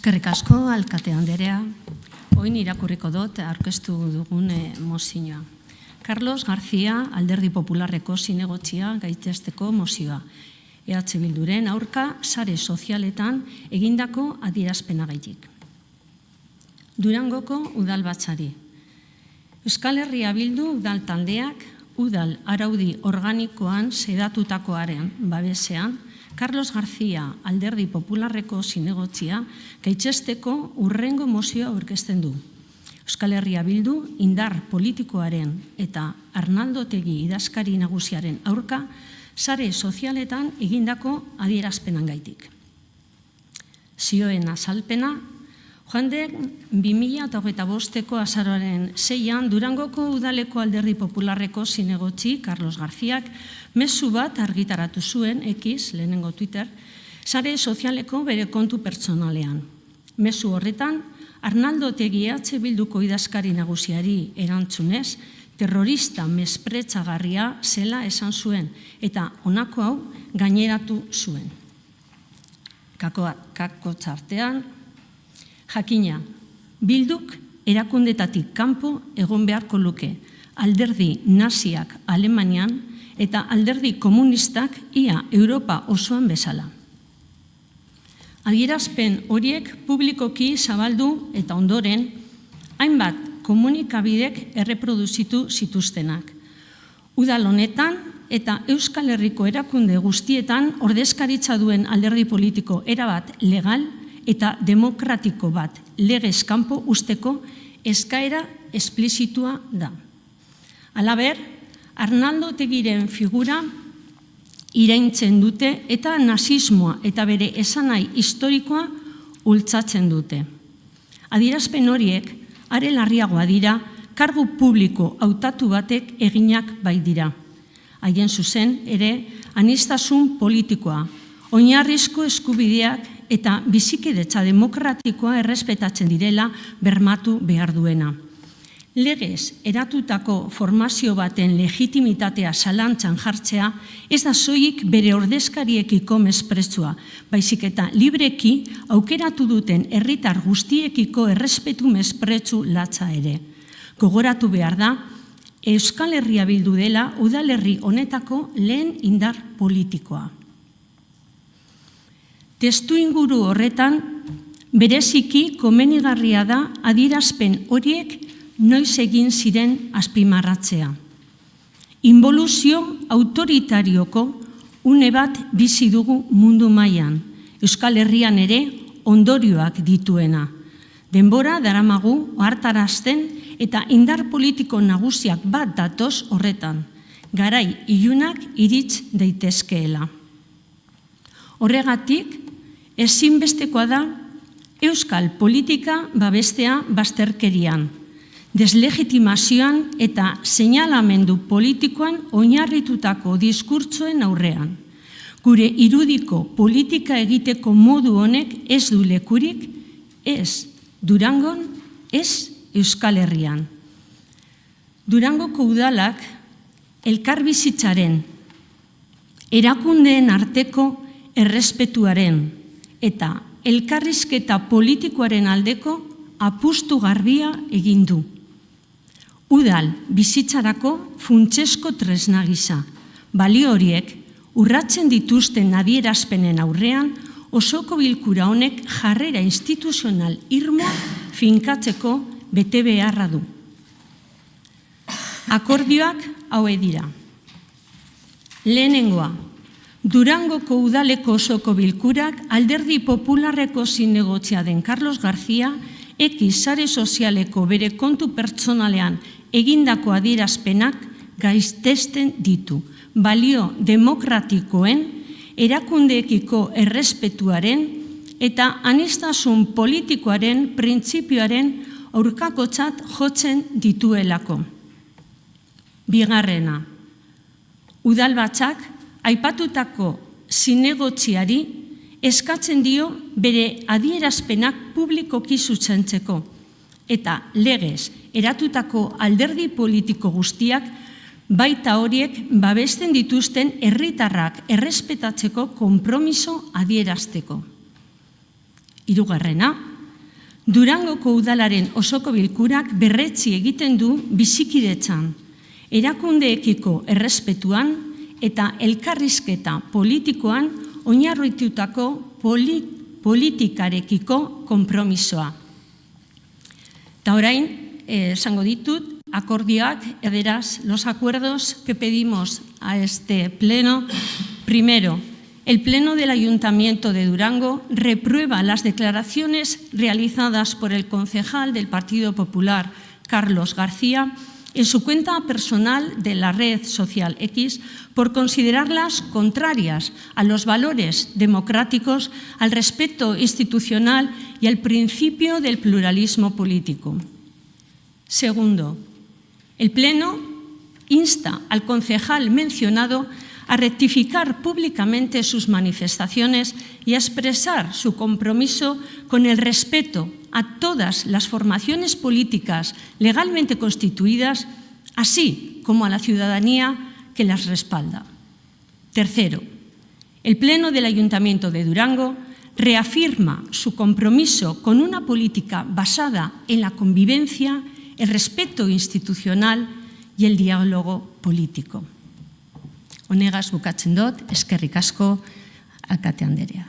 Eskerrik asko, alkate anderea. Oin irakurriko dut aurkeztu dugun mozioa. Carlos García, Alderdi Popularreko zinegotzia gaitzesteko mozioa. EH Bilduren aurka sare sozialetan egindako adierazpenagaitik. Durangoko udalbatzari. Euskal Herria Bildu udal taldeak udal araudi organikoan sedatutakoaren babesean Carlos García, Alderdi Popularreko zinegotzia gaitzesteko urrengo mozioa aurkezten du. Euskal Herria Bildu indar politikoaren eta Arnaldo Otegi idazkari nagusiaren aurka sare sozialetan egindako adierazpenengaitik. Zioen azalpena, joan den 2025ko azaroaren 6an Durangoko udaleko Alderdi Popularreko zinegotzi Carlos Garcíak mezu bat argitaratu zuen, X, lehenengo Twitter, sare sozialeko bere kontu pertsonalean. Mezu horretan, Arnaldo Otegi EH Bilduko idazkari nagusiari erantzunez, terrorista mespretxagarria zela esan zuen eta honako hau gaineratu zuen. Kako txartean, jakina, Bilduk erakundetatik kanpo egon beharko luke alderdi naziak Alemanian eta alderdi komunistak ia Europa osoan bezala. Adierazpen horiek publikoki zabaldu eta ondoren, hainbat komunikabidek erreproduzitu zituztenak. Udal honetan eta Euskal Herriko erakunde guztietan ordezkaritza duen alderdi politiko erabat legal eta demokratiko bat legez kanpo usteko eskaera esplizitua da. Halaber, Arnaldo Otegiren figura iraintzen dute eta nazismoa eta bere esanai historikoa ultzatzen dute. Adierazpen horiek are larriagoa dira kargu publiko hautatu batek eginak bai dira. Haien zuzen ere aniztasun politikoa, oinarrizko eskubideak eta bizikidetza demokratikoa errespetatzen direla bermatu behar duena. Legez eratutako formazio baten legitimitatea zalantzan jartzea ez da soilik bere ordezkariekiko mespretxua, baizik eta libreki aukeratu duten herritar guztiekiko errespetu mespretxu latza ere. Gogoratu behar da, Euskal Herria Bildu dela udalerri honetako lehen indar politikoa. Testuinguru horretan, bereziki komenigarria da adierazpen horiek noiz egin ziren azpimarratzea. Inboluzio autoritarioko une bat bizi dugu mundu mailan, Euskal Herrian ere ondorioak dituena. Denbora daramagu ohartarazten eta indar politiko nagusiak bat datoz horretan, garai ilunak irits daitezkeela. Horregatik, ezinbestekoa da euskal politika babestea bazterkerian, deslegitimazioan eta seinalamendu politikoan oinarritutako diskurtsoen aurrean. Gure irudiko politika egiteko modu honek ez du lekurik, ez Durangon, ez Euskal Herrian. Durangoko udalak elkarbizitzaren, erakundeen arteko errespetuaren eta elkarrizketa politikoaren aldeko apustu garbia egin du. Udal bizitzarako funtsezko tresna gisa, balio horiek urratzen dituzten adierazpenen aurrean osoko bilkura honek jarrera instituzional irmoa finkatzeko bete beharra du. Akordioak hauek dira. Lehenengoa, Durangoko udaleko osoko bilkurak Alderdi Popularreko zinegotzia den Carlos García X sare sozialeko bere kontu pertsonalean egindako adierazpenak gaiztesten ditu, balio demokratikoen, erakundeekiko errespetuaren eta aniztasun politikoaren printzipioaren aurkakotzat jotzen dituelako. Bigarrena, udalbatzak aipatutako zinegotziari eskatzen dio bere adierazpenak publikoki zuzentzeko eta legez eratutako alderdi politiko guztiak baita horiek babesten dituzten herritarrak errespetatzeko konpromiso adierazteko. Hirugarrena, Durangoko udalaren osoko bilkurak berretsi egiten du bizikidetzan, erakundeekiko errespetuan eta elkarrizketa politikoan oinarritutako politikarekiko konpromisoa. Eta orain, esango ditut, akordioak, ederaz, los acuerdos que pedimos a este pleno. Primero, el Pleno del Ayuntamiento de Durango reprueba las declaraciones realizadas por el concejal del Partido Popular, Carlos García, en su cuenta personal de la red social X por considerarlas contrarias a los valores democráticos, al respeto institucional y al principio del pluralismo político. Segundo, el Pleno insta al concejal mencionado a rectificar públicamente sus manifestaciones y a expresar su compromiso con el respeto a todas las formaciones políticas legalmente constituidas, así como a la ciudadanía que las respalda. Tercero, el Pleno del Ayuntamiento de Durango reafirma su compromiso con una política basada en la convivencia, el respeto institucional y el diálogo político. Honegaz bukatzen dut, eskerrik asko, alkate anderea.